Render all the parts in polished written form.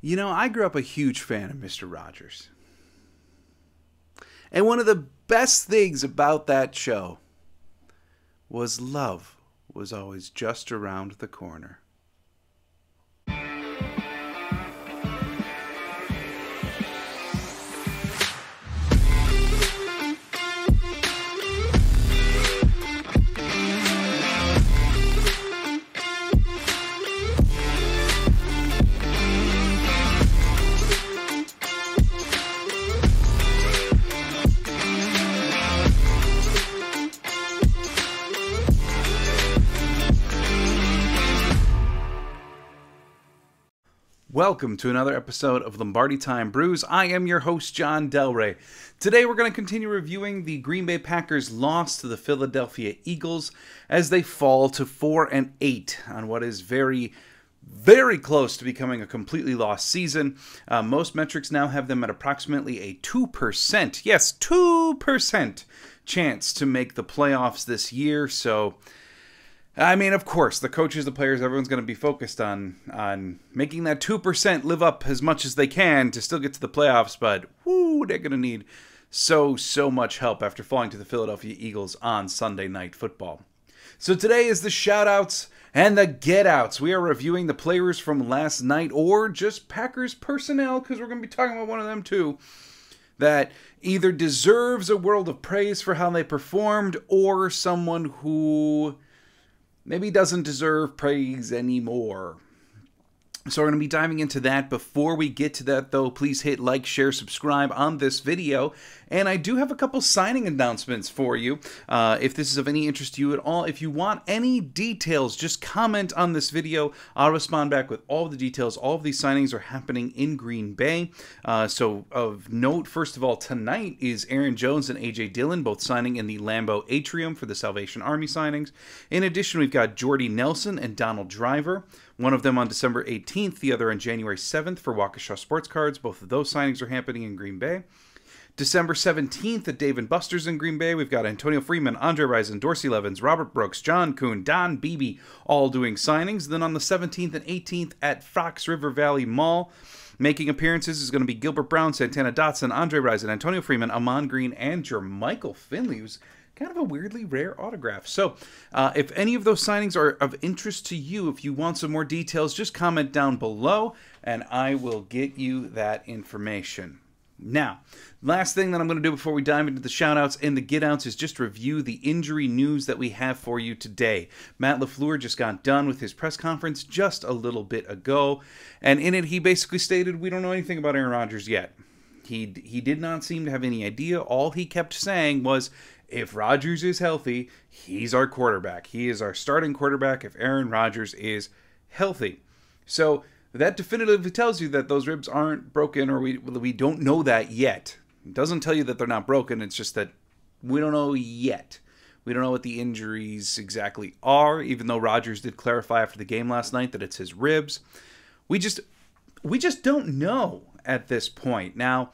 You know, I grew up a huge fan of Mr. Rodgers. And one of the best things about that show was love was always just around the corner. Welcome to another episode of Lombardi Time Brews. I am your host, John Delray. Today we're going to continue reviewing the Green Bay Packers' loss to the Philadelphia Eagles as they fall to 4-8 on what is very close to becoming a completely lost season. Most metrics now have them at approximately a 2%, yes, 2% chance to make the playoffs this year. So, I mean, of course, the coaches, the players, everyone's going to be focused on making that 2% live up as much as they can to still get to the playoffs, but whoo, they're going to need so much help after falling to the Philadelphia Eagles on Sunday Night Football. So today is the shout-outs and the get-outs. We are reviewing the players from last night, or just Packers personnel, because we're going to be talking about one of them too, that either deserves a world of praise for how they performed, or someone who maybe doesn't deserve praise anymore. So we're going to be diving into that. Before we get to that, though, please hit like, share, subscribe on this video. And I do have a couple signing announcements for you. If this is of any interest to you at all, if you want any details, just comment on this video. I'll respond back with all of the details. All of these signings are happening in Green Bay. So of note, first of all, tonight is Aaron Jones and A.J. Dillon, both signing in the Lambeau Atrium for the Salvation Army signings. In addition, we've got Jordy Nelson and Donald Driver. One of them on December 18th, the other on January 7th for Waukesha Sports Cards. Both of those signings are happening in Green Bay. December 17th at Dave & Buster's in Green Bay, we've got Antonio Freeman, Andre Rison, Dorsey Levens, Robert Brooks, John Kuhn, Don Beebe, all doing signings. Then on the 17th and 18th at Fox River Valley Mall, making appearances is going to be Gilbert Brown, Santana Dotson, Andre Rison, Antonio Freeman, Amon Green, and Jermichael Finley, who's kind of a weirdly rare autograph. So if any of those signings are of interest to you, if you want some more details, just comment down below and I will get you that information. Now, last thing that I'm going to do before we dive into the shoutouts and the get-outs is just review the injury news that we have for you today. Matt LaFleur just got done with his press conference just a little bit ago, and in it he basically stated, we don't know anything about Aaron Rodgers yet. He did not seem to have any idea. All he kept saying was, if Rodgers is healthy, he's our quarterback. He is our starting quarterback if Aaron Rodgers is healthy. So that definitively tells you that those ribs aren't broken, or we don't know that yet. It doesn't tell you that they're not broken. It's just that we don't know yet. We don't know what the injuries exactly are, even though Rodgers did clarify after the game last night that it's his ribs. We just don't know at this point. Now,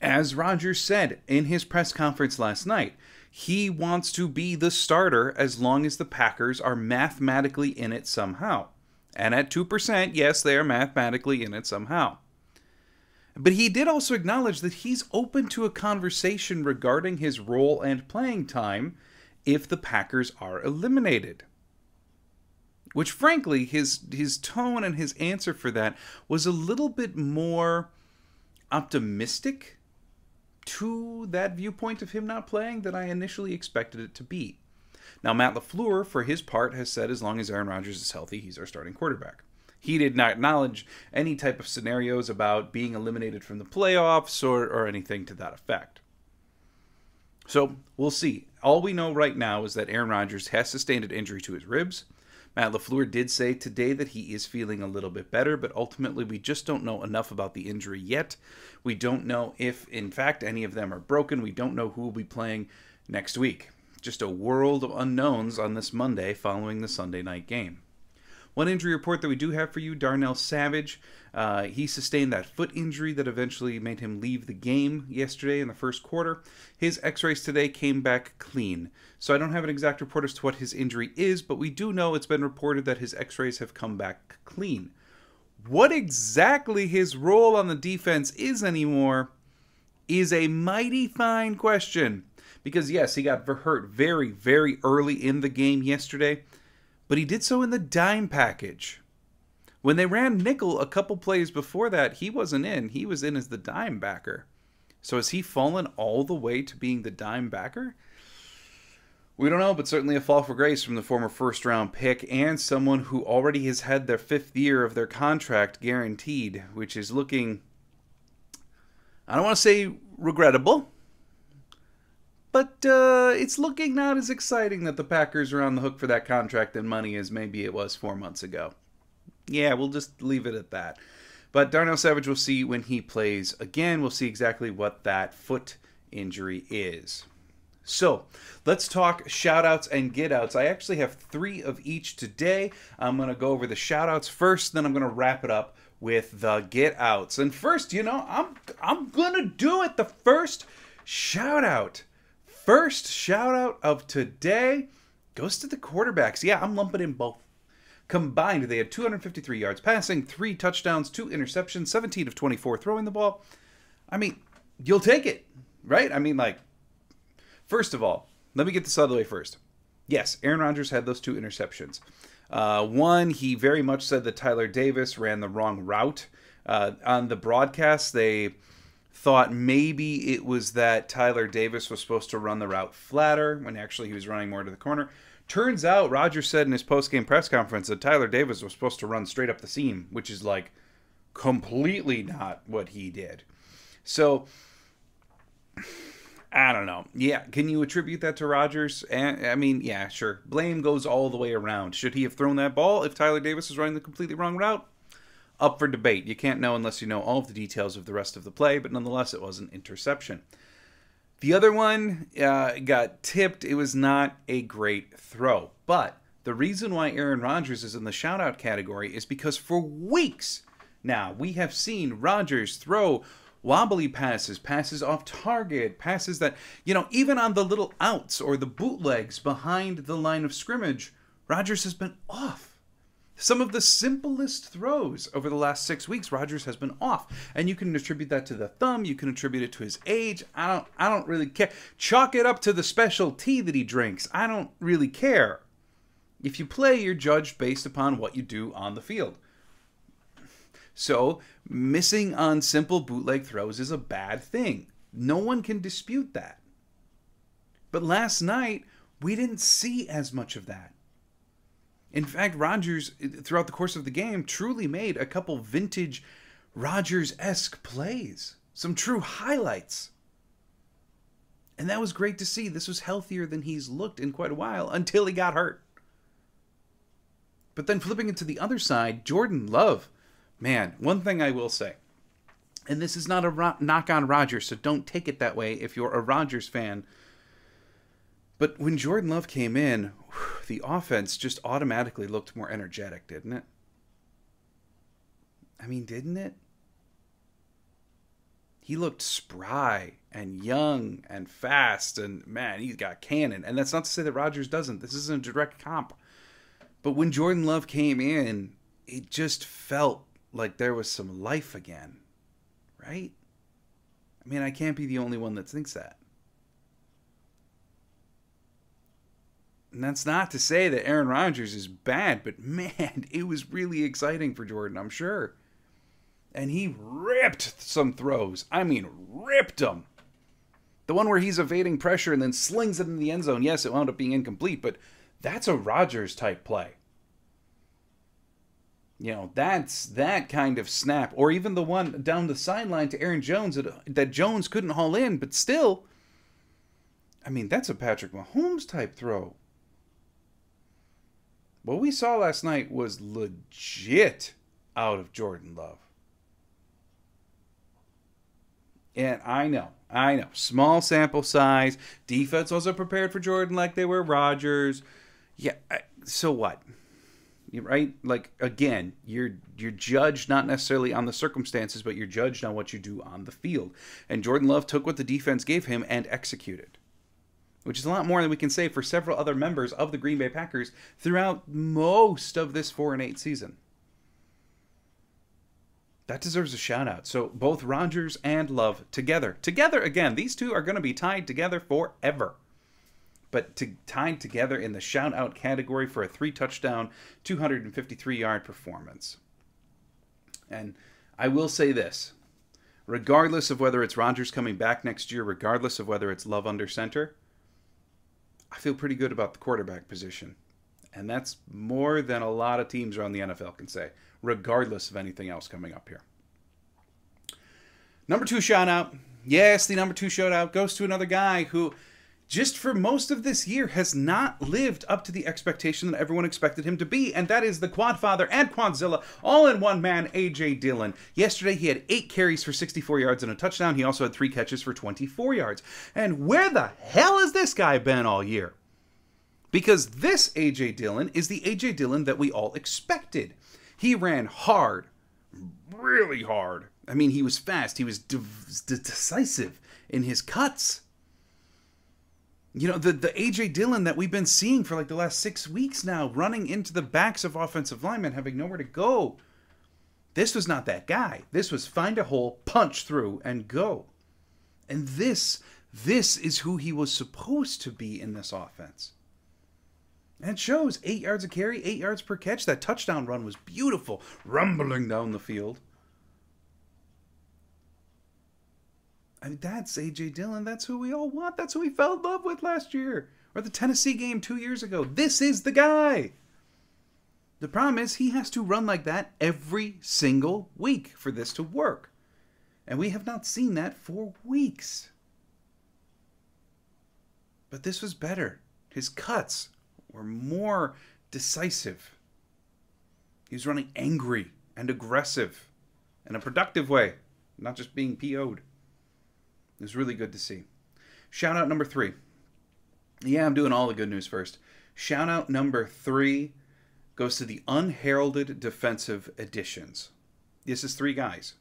as Rodgers said in his press conference last night, he wants to be the starter as long as the Packers are mathematically in it somehow. And at 2%, yes, they are mathematically in it somehow. But he did also acknowledge that he's open to a conversation regarding his role and playing time if the Packers are eliminated. Which, frankly, his tone and his answer for that was a little bit more optimistic to that viewpoint of him not playing than I initially expected it to be. Now, Matt LaFleur, for his part, has said as long as Aaron Rodgers is healthy, he's our starting quarterback. He did not acknowledge any type of scenarios about being eliminated from the playoffs or anything to that effect. So, we'll see. All we know right now is that Aaron Rodgers has sustained an injury to his ribs. Matt LaFleur did say today that he is feeling a little bit better, but ultimately we just don't know enough about the injury yet. We don't know if, in fact, any of them are broken. We don't know who will be playing next week. Just a world of unknowns on this Monday following the Sunday night game. One injury report that we do have for you, Darnell Savage. He sustained that foot injury that eventually made him leave the game yesterday in the first quarter. His x-rays today came back clean. So I don't have an exact report as to what his injury is, but we do know it's been reported that his x-rays have come back clean. What exactly his role on the defense is anymore is a mighty fine question. Because, yes, he got hurt very, very early in the game yesterday, but he did so in the dime package. When they ran nickel a couple plays before that, he wasn't in. He was in as the dime backer. So has he fallen all the way to being the dime backer? We don't know, but certainly a fall for grace from the former first-round pick and someone who already has had their 5th year of their contract guaranteed, which is looking, I don't want to say regrettable, but it's looking not as exciting that the Packers are on the hook for that contract and money as maybe it was 4 months ago. Yeah, we'll just leave it at that. But Darnell Savage, we'll see when he plays again. We'll see exactly what that foot injury is. So, let's talk shout-outs and get-outs. I actually have 3 of each today. I'm going to go over the shout-outs first, then I'm going to wrap it up with the get-outs. And first, I'm going to do it. The first shout-out of today goes to the quarterbacks. Yeah, I'm lumping in both. Combined, they had 253 yards passing, 3 touchdowns, 2 interceptions, 17 of 24 throwing the ball. I mean, you'll take it, right? I mean, first of all, let me get this out of the way first. Yes, Aaron Rodgers had those 2 interceptions. One, he very much said that Tyler Davis ran the wrong route. On the broadcast, they thought maybe it was that Tyler Davis was supposed to run the route flatter when actually he was running more to the corner. Turns out, Rodgers said in his post-game press conference that Tyler Davis was supposed to run straight up the seam, which is completely not what he did. So, I don't know. Yeah, can you attribute that to Rodgers? I mean, yeah, sure. Blame goes all the way around. Should he have thrown that ball if Tyler Davis was running the completely wrong route? Up for debate. You can't know unless you know all of the details of the rest of the play, but nonetheless, it was an interception. The other one got tipped. It was not a great throw. But the reason why Aaron Rodgers is in the shout-out category is because for weeks now, we have seen Rodgers throw wobbly passes off target, passes that, even on the little outs or the bootlegs behind the line of scrimmage, Rodgers has been off. Some of the simplest throws over the last 6 weeks, Rodgers has been off. And you can attribute that to the thumb. You can attribute it to his age. I don't really care. Chalk it up to the special tea that he drinks. I don't really care. If you play, you're judged based upon what you do on the field. So, missing on simple bootleg throws is a bad thing. No one can dispute that. But last night, we didn't see as much of that. In fact, Rodgers, throughout the course of the game, truly made a couple vintage Rodgers-esque plays. Some true highlights. And that was great to see. This was healthier than he's looked in quite a while until he got hurt. But then flipping it to the other side, Jordan Love. Man, one thing I will say, and this is not a knock on Rodgers, so don't take it that way if you're a Rodgers fan. But when Jordan Love came in, the offense just automatically looked more energetic, didn't it? I mean, didn't it? He looked spry and young and fast, and man, he's got cannon. And that's not to say that Rodgers doesn't. This isn't a direct comp. But when Jordan Love came in, it just felt like there was some life again, right? I mean, I can't be the only one that thinks that. And that's not to say that Aaron Rodgers is bad, but man, it was really exciting for Jordan, I'm sure. And he ripped some throws. I mean, ripped them. The one where he's evading pressure and then slings it in the end zone. Yes, it wound up being incomplete, but that's a Rodgers-type play. That's that kind of snap. Or even the one down the sideline to Aaron Jones that Jones couldn't haul in, but still, I mean, that's a Patrick Mahomes-type throw. What we saw last night was legit out of Jordan Love. And I know, small sample size. Defense wasn't prepared for Jordan like they were Rodgers. Yeah, so what? Right? Again, you're judged not necessarily on the circumstances, but you're judged on what you do on the field. And Jordan Love took what the defense gave him and executed. Which is a lot more than we can say for several other members of the Green Bay Packers throughout most of this 4-8 season. That deserves a shout out. So both Rodgers and Love together. Together again. These two are going to be tied together forever. But tied together in the shout out category for a 3-touchdown, 253-yard performance. And I will say this. Regardless of whether it's Rodgers coming back next year, regardless of whether it's Love under center, I feel pretty good about the quarterback position. And that's more than a lot of teams around the NFL can say, regardless of anything else coming up here. Number 2 shout out. Yes, the number 2 shout out goes to another guy who, just for most of this year, has not lived up to the expectation that everyone expected him to be, and that is the Quadfather and Quadzilla, all-in-one man, A.J. Dillon. Yesterday, he had 8 carries for 64 yards and a touchdown. He also had 3 catches for 24 yards. And where the hell has this guy been all year? Because this A.J. Dillon is the A.J. Dillon that we all expected. He ran hard, really hard. I mean, he was fast. He was decisive in his cuts. You know, the A.J. Dillon that we've been seeing for like the last 6 weeks now, running into the backs of offensive linemen, having nowhere to go. This was not that guy. This was find a hole, punch through, and go. And this is who he was supposed to be in this offense. And it shows. 8 yards a carry, 8 yards per catch. That touchdown run was beautiful, rumbling down the field. I mean, that's A.J. Dillon. That's who we all want. That's who we fell in love with last year. Or the Tennessee game 2 years ago. This is the guy. The problem is he has to run like that every single week for this to work. And we have not seen that for weeks. But this was better. His cuts were more decisive. He was running angry and aggressive in a productive way, not just being PO'd. It was really good to see. Shout out number 3. Yeah, I'm doing all the good news first. Shout out number 3 goes to the unheralded defensive additions. This is 3 guys.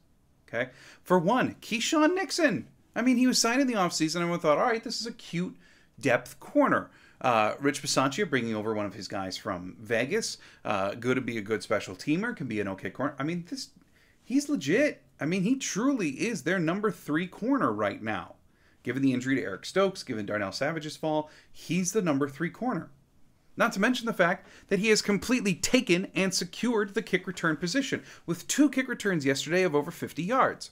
Okay? For one, Keyshawn Nixon. I mean, he was signed in the offseason and everyone thought, all right, this is a cute depth corner. Rich Bisaccia bringing over one of his guys from Vegas. Good to be a good special teamer. Can be an okay corner. I mean, he's legit. I mean, he truly is their number 3 corner right now. Given the injury to Eric Stokes, given Darnell Savage's fall, he's the number 3 corner. Not to mention the fact that he has completely taken and secured the kick return position with 2 kick returns yesterday of over 50 yards.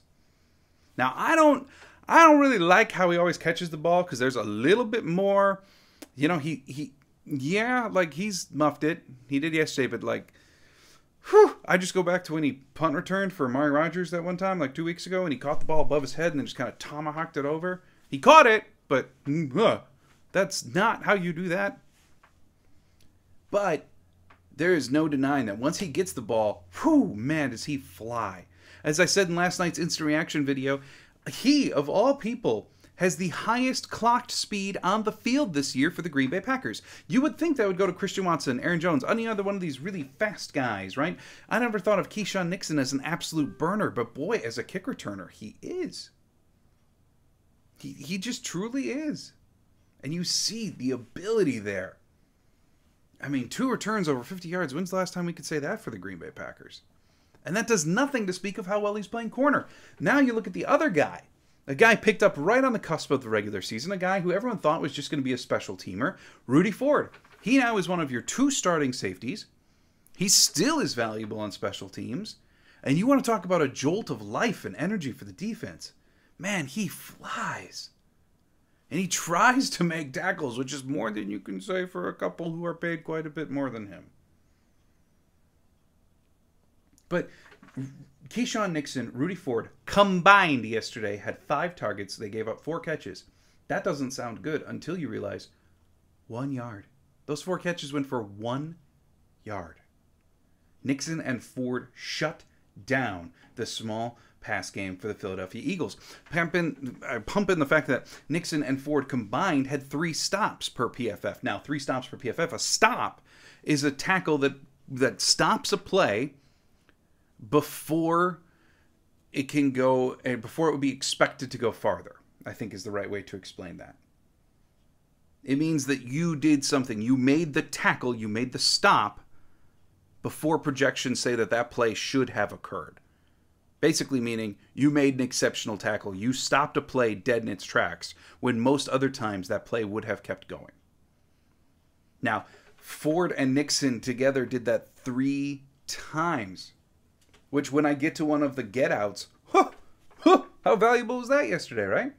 Now, I don't really like how he always catches the ball because there's a little bit more, you know, he's muffed it. He did yesterday, but like, whew, I just go back to when he punt returned for Amari Rodgers that one time, like 2 weeks ago, and he caught the ball above his head and then just kind of tomahawked it over. He caught it, but that's not how you do that. But there is no denying that once he gets the ball, whew, man, does he fly. As I said in last night's instant reaction video, he, of all people, has the highest clocked speed on the field this year for the Green Bay Packers. You would think that would go to Christian Watson, Aaron Jones, any other one of these really fast guys, right? I never thought of Keyshawn Nixon as an absolute burner, but boy, as a kick returner, he is. He just truly is. And you see the ability there. I mean, 2 returns over 50 yards. When's the last time we could say that for the Green Bay Packers? And that does nothing to speak of how well he's playing corner. Now you look at the other guy. A guy picked up right on the cusp of the regular season. A guy who everyone thought was just going to be a special teamer. Rudy Ford. He now is one of your 2 starting safeties. He still is valuable on special teams. And you want to talk about a jolt of life and energy for the defense. Man, he flies. And he tries to make tackles, which is more than you can say for a couple who are paid quite a bit more than him. But Keyshawn Nixon, Rudy Ford, combined yesterday, had 5 targets. They gave up 4 catches. That doesn't sound good until you realize 1 yard. Those 4 catches went for 1 yard. Nixon and Ford shut down the small pass game for the Philadelphia Eagles. Pump in the fact that Nixon and Ford combined had 3 stops per PFF. Now, 3 stops per PFF. A stop is a tackle that stops a play before it can go, before it would be expected to go farther, I think is the right way to explain that. It means that you did something. You made the tackle, you made the stop before projections say that that play should have occurred. Basically meaning you made an exceptional tackle. You stopped a play dead in its tracks when most other times that play would have kept going. Now, Ford and Nixon together did that 3 times, which when I get to one of the get outs, how valuable was that yesterday, right?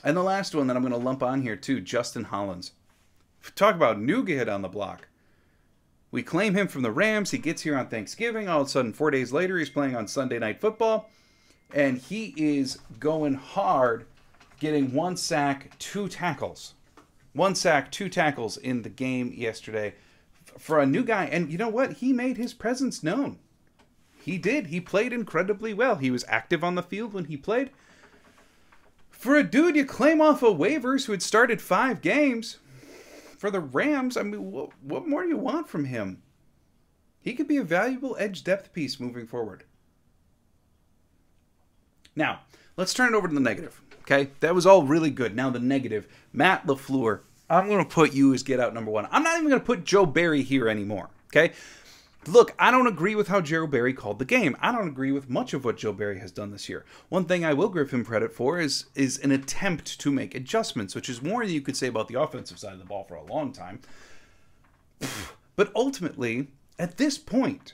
And the last one that I'm going to lump on here too, Justin Hollins. Talk about new kid on the block. We claim him from the Rams. He gets here on Thanksgiving. All of a sudden, 4 days later, he's playing on Sunday Night Football. And he is going hard, getting 1 sack, 2 tackles. 1 sack, 2 tackles in the game yesterday for a new guy. And you know what? He made his presence known. He did. He played incredibly well. He was active on the field when he played. For a dude you claim off of waivers who had started 5 games for the Rams, I mean, what more do you want from him? He could be a valuable edge depth piece moving forward. Now, let's turn it over to the negative. Okay, that was all really good. Now the negative, Matt LaFleur. I'm going to put you as get out number 1. I'm not even going to put Joe Barry here anymore. Okay, look, I don't agree with how Joe Barry called the game. I don't agree with much of what Joe Barry has done this year. One thing I will give him credit for is an attempt to make adjustments, which is more than you could say about the offensive side of the ball for a long time. But ultimately, at this point,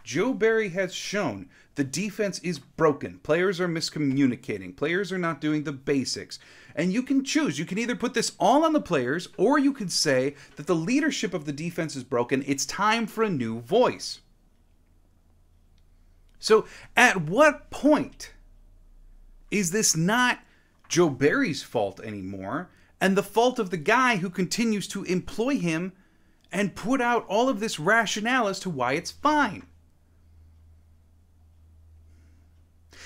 Joe Barry has shown the defense is broken. Players are miscommunicating. Players are not doing the basics. And you can choose. You can either put this all on the players, or you could say that the leadership of the defense is broken. It's time for a new voice. So at what point is this not Joe Barry's fault anymore, and the fault of the guy who continues to employ him and put out all of this rationale as to why it's fine?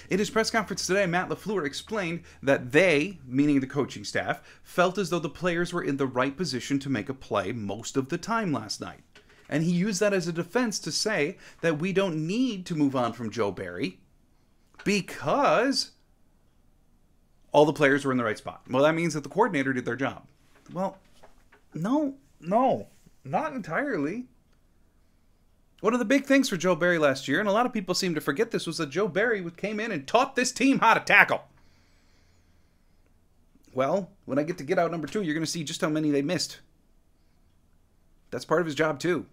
In his press conference today, Matt LaFleur explained that they, meaning the coaching staff, felt as though the players were in the right position to make a play most of the time last night. And he used that as a defense to say that we don't need to move on from Joe Barry because all the players were in the right spot. Well, that means that the coordinator did their job. Well, no, not entirely. One of the big things for Joe Barry last year, and a lot of people seem to forget this, was that Joe Barry came in and taught this team how to tackle. Well, when I get to get out number 2, you're going to see just how many they missed. That's part of his job too.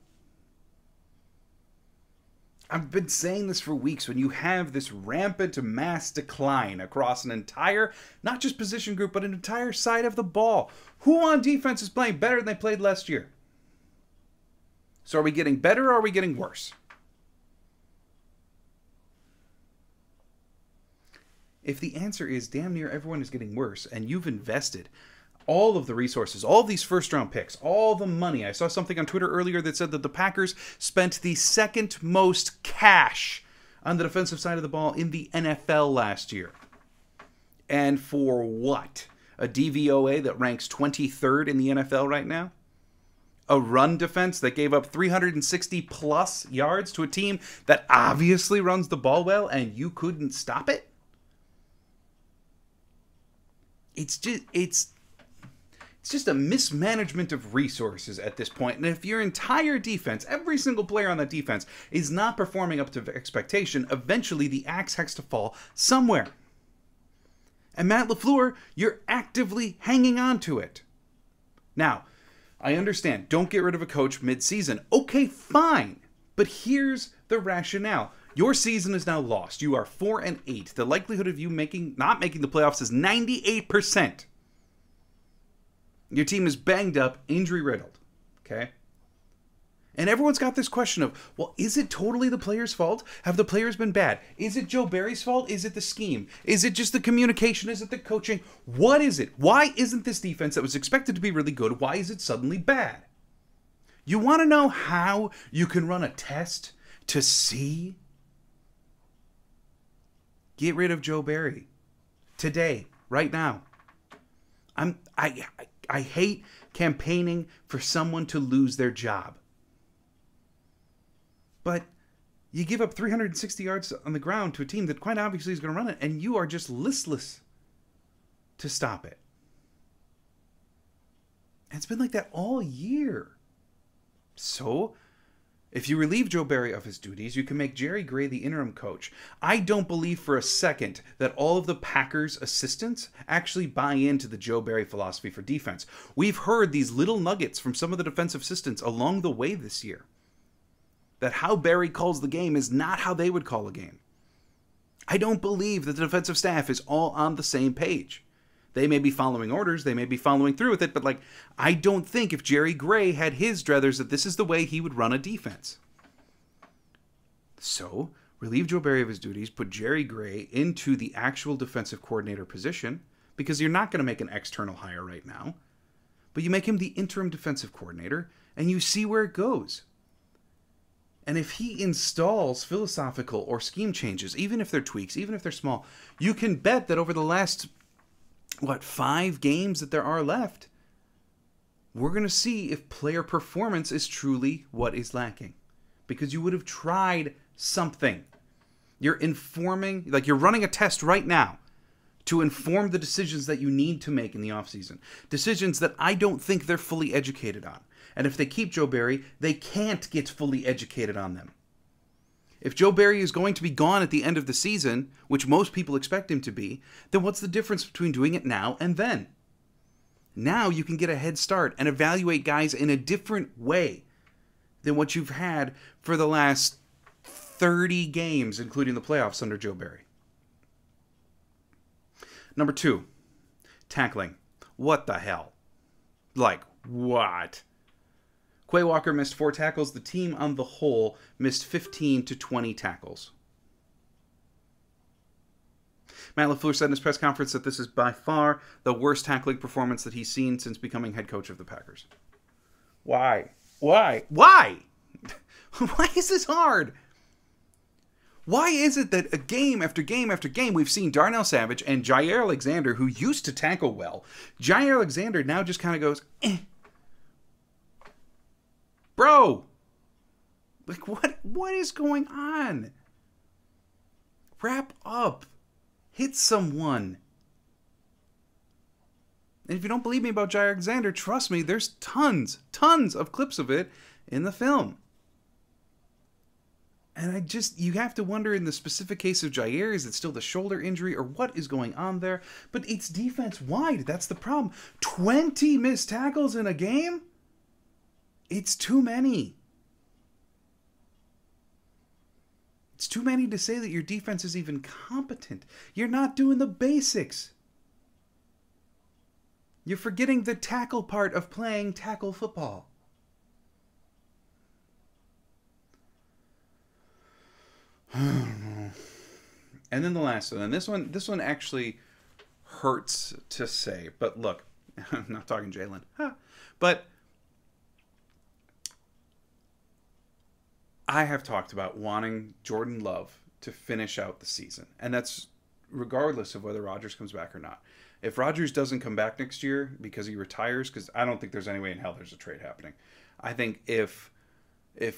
I've been saying this for weeks. When you have this rampant mass decline across an entire, not just position group, but an entire side of the ball, who on defense is playing better than they played last year? So are we getting better or are we getting worse? If the answer is damn near everyone is getting worse and you've invested all of the resources, all of these first-round picks, all the money. I saw something on Twitter earlier that said that the Packers spent the second most cash on the defensive side of the ball in the NFL last year. And for what? A DVOA that ranks 23rd in the NFL right now? A run defense that gave up 360-plus yards to a team that obviously runs the ball well and you couldn't stop it? It's just a mismanagement of resources at this point. And if your entire defense, every single player on that defense, is not performing up to expectation, eventually the axe has to fall somewhere. And Matt LaFleur, you're actively hanging on to it. Now, I understand, don't get rid of a coach mid-season. Okay, fine. But here's the rationale. Your season is now lost. You are 4-8. The likelihood of you not making the playoffs is 98%. Your team is banged up, injury-riddled. Okay? And everyone's got this question of, well, is it totally the players' fault? Have the players been bad? Is it Joe Barry's fault? Is it the scheme? Is it just the communication? Is it the coaching? What is it? Why isn't this defense that was expected to be really good, why is it suddenly bad? You want to know how you can run a test to see? Get rid of Joe Barry. Today, right now. I hate campaigning for someone to lose their job. But you give up 360 yards on the ground to a team that quite obviously is going to run it, and you are just listless to stop it. And it's been like that all year. So, If you relieve Joe Barry of his duties, you can make Jerry Gray the interim coach. I don't believe for a second that all of the Packers' assistants actually buy into the Joe Barry philosophy for defense. We've heard these little nuggets from some of the defensive assistants along the way this year. That how Barry calls the game is not how they would call a game. I don't believe that the defensive staff is all on the same page. They may be following orders, they may be following through with it, but I don't think if Jerry Gray had his druthers that this is the way he would run a defense. So, relieve Joe Barry of his duties, put Jerry Gray into the actual defensive coordinator position, because you're not going to make an external hire right now, but you make him the interim defensive coordinator, and you see where it goes. And if he installs philosophical or scheme changes, even if they're tweaks, even if they're small, you can bet that over the last 5 games that there are left, we're going to see if player performance is truly what is lacking. Because you would have tried something. You're informing, you're running a test right now to inform the decisions that you need to make in the offseason. Decisions that I don't think they're fully educated on. And if they keep Joe Barry, they can't get fully educated on them. If Joe Barry is going to be gone at the end of the season, which most people expect him to be, then what's the difference between doing it now and then? Now you can get a head start and evaluate guys in a different way than what you've had for the last 30 games, including the playoffs under Joe Barry. Number 2, tackling. What the hell? What? Quay Walker missed 4 tackles. The team on the whole missed 15 to 20 tackles. Matt LaFleur said in his press conference that this is by far the worst tackling performance that he's seen since becoming head coach of the Packers. Why? Why is this hard? Why is it that game after game after game we've seen Darnell Savage and Jair Alexander, who used to tackle well, Jair Alexander now just kind of goes, Bro, what is going on? Wrap up. Hit someone. And if you don't believe me about Jair Alexander, trust me, there's tons of clips of it in the film. And you have to wonder in the specific case of Jair, is it still the shoulder injury or what is going on there? But it's defense wide. That's the problem. 20 missed tackles in a game? It's too many. It's too many to say that your defense is even competent. You're not doing the basics. You're forgetting the tackle part of playing tackle football. And then the last one. And this one actually hurts to say. But look, I'm not talking Jalen. But I have talked about wanting Jordan Love to finish out the season. And that's regardless of whether Rodgers comes back or not. If Rodgers doesn't come back next year because he retires, because I don't think there's any way in hell there's a trade happening. I think if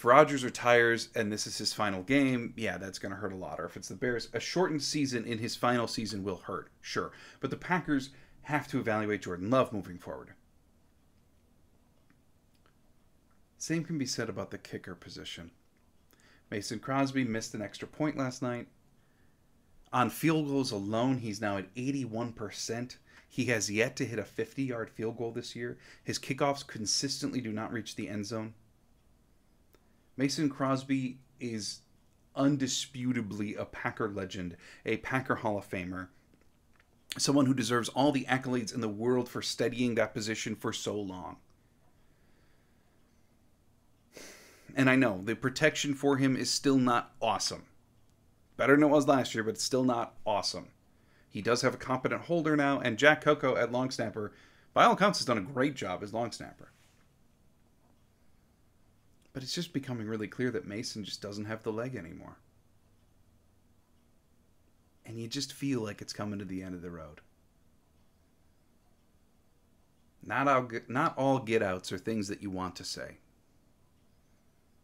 Rodgers retires and this is his final game, yeah, that's going to hurt a lot. Or if it's the Bears, a shortened season in his final season will hurt, sure. But the Packers have to evaluate Jordan Love moving forward. Same can be said about the kicker position. Mason Crosby missed an extra point last night. On field goals alone, he's now at 81%. He has yet to hit a 50-yard field goal this year. His kickoffs consistently do not reach the end zone. Mason Crosby is undisputably a Packer legend, a Packer Hall of Famer, someone who deserves all the accolades in the world for studying that position for so long. And I know, the protection for him is still not awesome. Better than it was last year, but it's still not awesome. He does have a competent holder now, and Jack Coco at long snapper, by all accounts, has done a great job as long snapper. But it's just becoming really clear that Mason just doesn't have the leg anymore. And you just feel like it's coming to the end of the road. Not all get-outs are things that you want to say.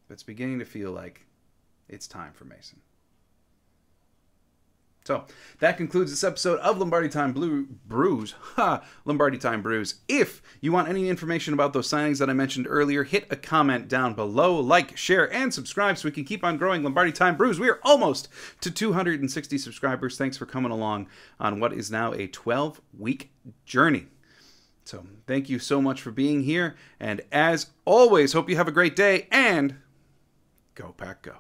But it's beginning to feel like it's time for Mason. So that concludes this episode of Lombardi Time Brews. Lombardi Time Brews. If you want any information about those signings that I mentioned earlier, hit a comment down below. Like, share, and subscribe so we can keep on growing Lombardi Time Brews. We are almost to 260 subscribers. Thanks for coming along on what is now a 12-week journey. So thank you so much for being here. And as always, hope you have a great day. And go Pack Go.